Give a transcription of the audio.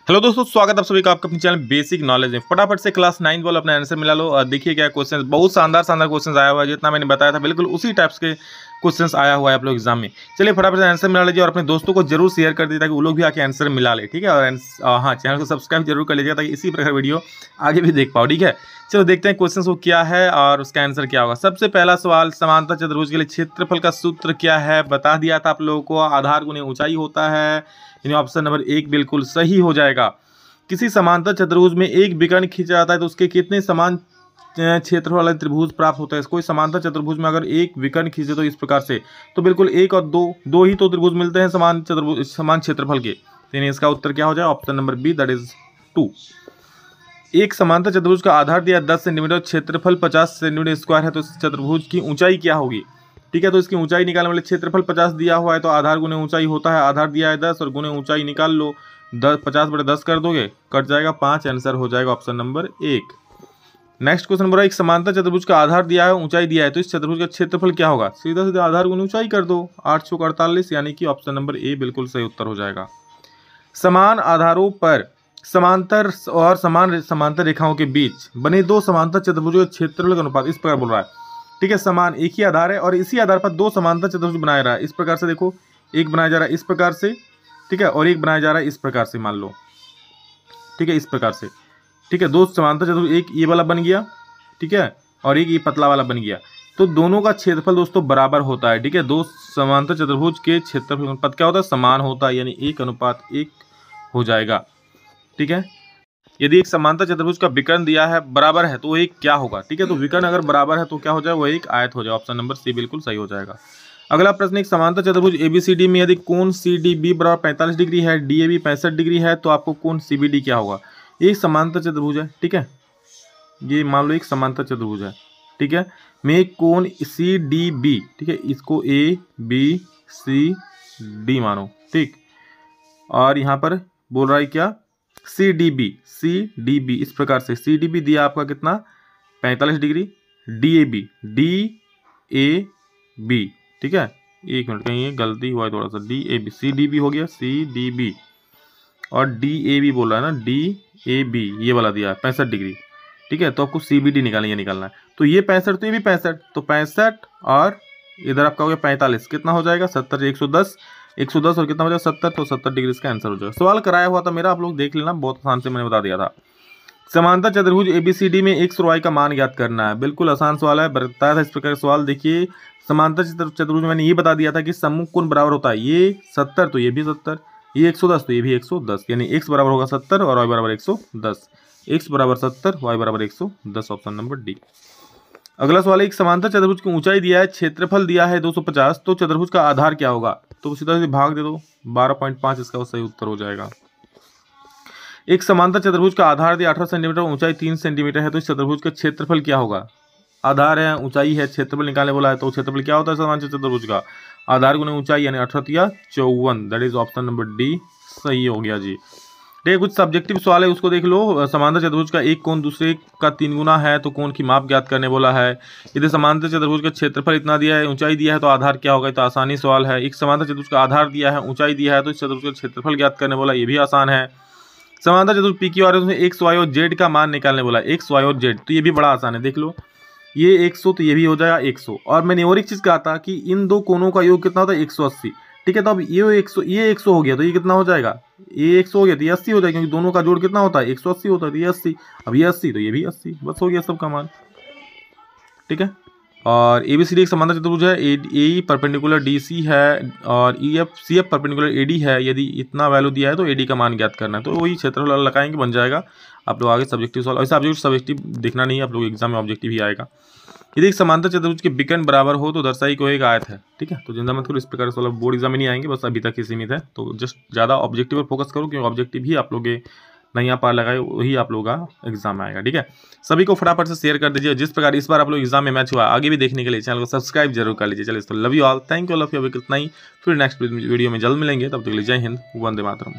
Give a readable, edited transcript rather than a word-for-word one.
Hello दोस्तों, स्वागत है आप सभी का आपके अपने चैनल बेसिक नॉलेज में। फटाफट से क्लास 9 वाला अपना आंसर मिला लो। और देखिए क्या क्वेश्चन, बहुत शानदार क्वेश्चन आया हुआ है। जितना मैंने बताया था बिल्कुल उसी टाइप्स के क्वेश्चंस आया हुआ है आप लोग एग्जाम में। चलिए फटाफट से आंसर मिला लीजिए और अपने दोस्तों को जरूर शेयर कर दीजिए ताकि वो लोग भी आके आंसर मिला ले। ठीक है, और हाँ, चैनल को सब्सक्राइब जरूर कर लीजिएगा ताकि इसी प्रकार वीडियो आगे भी देख पाओ। ठीक है, चलो देखते हैं क्वेश्चन वो क्या है और उसका आंसर क्या होगा। सबसे पहला सवाल, समांतर चतुर्भुज के लिए क्षेत्रफल का सूत्र क्या है? बता दिया था आप लोगों को, आधार गुने ऊंचाई होता है। यानी ऑप्शन नंबर 1 बिल्कुल सही हो जाएगा। किसी समांतर चतुर्भुज में एक विकर्ण खींचा जाता है तो उसके कितने समान क्षेत्रफल वाले त्रिभुज प्राप्त होता है? कोई समांतर चतुर्भुज में अगर एक विकर्ण खींचे तो इस प्रकार से, तो बिल्कुल 1 और 2 ही तो त्रिभुज मिलते हैं समान क्षेत्रफल के। यानी इसका उत्तर क्या हो जाए? Option number B, that is 2। एक समांतर चतुर्भुज का आधार दिया 10 सेंटीमीटर, क्षेत्रफल 50 सेंटीमीटर स्क्वायर है तो इस चतुर्भुज की ऊंचाई क्या होगी? ठीक है, तो इसकी ऊंचाई निकालने वाले क्षेत्रफल 50 दिया हुआ है तो आधार गुने ऊंचाई होता है। आधार दिया है 10 और गुने ऊंचाई निकाल लो। 50/10 कर दोगे, कट जाएगा 5, आंसर हो जाएगा ऑप्शन नंबर 1। नेक्स्ट क्वेश्चन बोला, एक समांतर चतुर्भुज का आधार दिया है, ऊंचाई दिया है तो इस चतुर्भुज का क्षेत्रफल क्या होगा? सीधा सीधा आधार गुने ऊंचाई कर दो, 8 चौक 48, यानी कि ऑप्शन नंबर ए बिल्कुल सही उत्तर हो जाएगा। समान आधारों पर समांतर और समान समांतर रेखाओं के बीच बने दो समांतर चतुर्भुजों के क्षेत्रफल का अनुपात इस प्रकार बोल रहा है। ठीक है, समान एक ही आधार है और इसी आधार पर दो समांतर चतुर्भुज बनाया रहा है। इस प्रकार से देखो, एक बनाया जा रहा है इस प्रकार से, ठीक है, और एक बनाया जा रहा है इस प्रकार से, मान लो। ठीक है, इस प्रकार से। ठीक है, दो समांतर चतुर्भुज, एक ये वाला बन गया, ठीक है, और एक ये पतला वाला बन गया, तो दोनों का क्षेत्रफल दोस्तों बराबर होता है। ठीक है, दो समांतर चतुर्भुज के क्षेत्रफल अनुपात क्या होता है? समान होता है, यानी 1:1 हो जाएगा। ठीक है, यदि एक समांतर चतुर्भुज का विकर्ण दिया है बराबर है तो वो एक क्या होगा? ठीक है, तो विकर्ण अगर बराबर है तो क्या हो जाए? वो एक आयत हो जाए। ऑप्शन नंबर सी बिल्कुल सही हो जाएगा। अगला प्रश्न, एक समांतर चतुर्भुज एबीसीडी में यदि कोण सीडीबी बराबर 45 डिग्री है, डीएबी 65 डिग्री है, तो आपको कोण सीबीडी क्या होगा? एक समांतर चतुर्भुज है, ठीक है, ये मान लो एक समांतर चतुर्भुज है, ठीक है, में कोण सीडीबी, ठीक है, इसको ए बी सी डी मानो, ठीक, और यहाँ पर बोल रहा है क्या? सी डी बी इस प्रकार से। सी डी बी दिया आपका कितना? 45 डिग्री। डी ए बी, ठीक है, एक मिनट, कहीं ये गलती हुआ है थोड़ा सा। D A B, C D B हो गया, सी डी बी, और डी ए बी बोल रहा है ना, डी ए बी ये वाला दिया है 65 डिग्री। ठीक है, तो आपको सी बी डी निकालना है। तो ये 65 तो ये भी 65, तो 65 और इधर आपका हो गया 45, कितना हो जाएगा? 70, 110, 110 और कितना हो जाएगा? 70, तो 70 डिग्री इसका आंसर हो जाएगा। सवाल कराया हुआ था मेरा, आप लोग देख लेना, बहुत आसान से मैंने बता दिया था। समांतर चतुर्भुज एबीसीडी में x और y का मान ज्ञात करना है। बिल्कुल आसान सवाल है, बताया था इस प्रकार का सवाल। देखिए, समांतर चतुर्भुज में मैंने ये बता दिया था कि सम्मुख कोण बराबर होता है, ये 70 तो ये भी 70, ये 110 तो ये भी 110, यानी x बराबर होगा 70 और y बराबर 110। x बराबर 70, y बराबर 110, ऑप्शन नंबर डी। अगला सवाल, एक समांतर चतुर्भुज की ऊंचाई दिया है, क्षेत्रफल दिया है 250, तो चतुर्भुज का आधार क्या होगा? तो सीधा सीधा भाग दे दो, 12.5 इसका सही उत्तर हो जाएगा। एक समांतर चतुर्भुज का आधार दिया 18 सेंटीमीटर, ऊंचाई 3 सेंटीमीटर है, तो इस चतुर्भुज का क्षेत्रफल क्या होगा? आधार है, ऊंचाई है, क्षेत्रफल निकालने बोला है, तो क्षेत्रफल क्या होता है समांतर चतुर्भुज का? आधार गुने ऊंचाई, यानी 18 या 54, that is option number D सही हो गया जी। देखिए, कुछ सब्जेक्टिव सवाल है, उसको देख लो। समांतर चतुर्भुज का एक कोण दूसरे का 3 गुना है तो कोण की माप ज्ञात करने बोला है। यदि समांतर चतुर्भुज का क्षेत्रफल इतना दिया है, ऊंचाई दिया है, तो आधार क्या होगा? तो आसानी सवाल है। एक समांतर चतुर्भुज का आधार दिया है, ऊंचाई दिया है, तो इस चतुर्भुज का क्षेत्रफल ज्ञात करने बोला, ये भी आसान है। समांतर चतुर्भुज पी क्यू आर उसमें एक्स वाई और जेड का मान निकालने बोला, एक्स वाई और जेड, तो ये भी बड़ा आसान है। देख लो, ये 100 तो ये भी हो जाएगा 100, और मैंने और एक चीज कहा था कि इन दो कोणों का योग कितना होता है? 180। ठीक है, तो अब ये 100 हो गया, तो ये कितना हो जाएगा? ये 100 हो गया तो ये 80 हो जाएगा, क्योंकि दोनों का जोड़ कितना होता है? 180 होता है, तो ये 80। अब ये 80 तो ये भी 80, बस हो गया सबका मान। ठीक है, और एबीसीडी एक समांतर चतुर्भुज है, ए परपेंडिकुलर डीसी है और सी एफ परपेंडिकुलर एडी है। यदि इतना वैल्यू दिया है तो एडी का मान ज्ञात करना है, तो वही क्षेत्रफल लगाएंगे, बन जाएगा। आप लोग आगे सब्जेक्टिव सवाल, ऐसे सब्जेक्टिव देखना नहीं है आप लोग, एग्जाम में ऑब्जेक्टिव ही आएगा। यदि एक समांतर चतुर्भुज के विकर्ण बराबर हो तो दर्शाई को एक आयत है। ठीक है, तो जिंदा मत करो, इस प्रकार से बोर्ड एग्जाम में नहीं आएंगे, बस अभी तक ही सीमित है। तो जस्ट ज़्यादा ऑब्जेक्टिव पर फोकस करो, क्योंकि ऑब्जेक्टिव ही आप लोग नहीं आ पा लगाए, वही आप लोगों का एग्जाम में आएगा। ठीक है, सभी को फटाफट से शेयर कर दीजिए। जिस प्रकार इस बार आप लोग एग्जाम में मैच हुआ, आगे भी देखने के लिए चैनल को सब्सक्राइब जरूर कर लीजिए। चलिए, तो love you all, thank you all of you. अभी इतना ही, फिर नेक्स्ट वीडियो में जल्द मिलेंगे, तब तक के लिए जय हिंद, वंदे मातरम।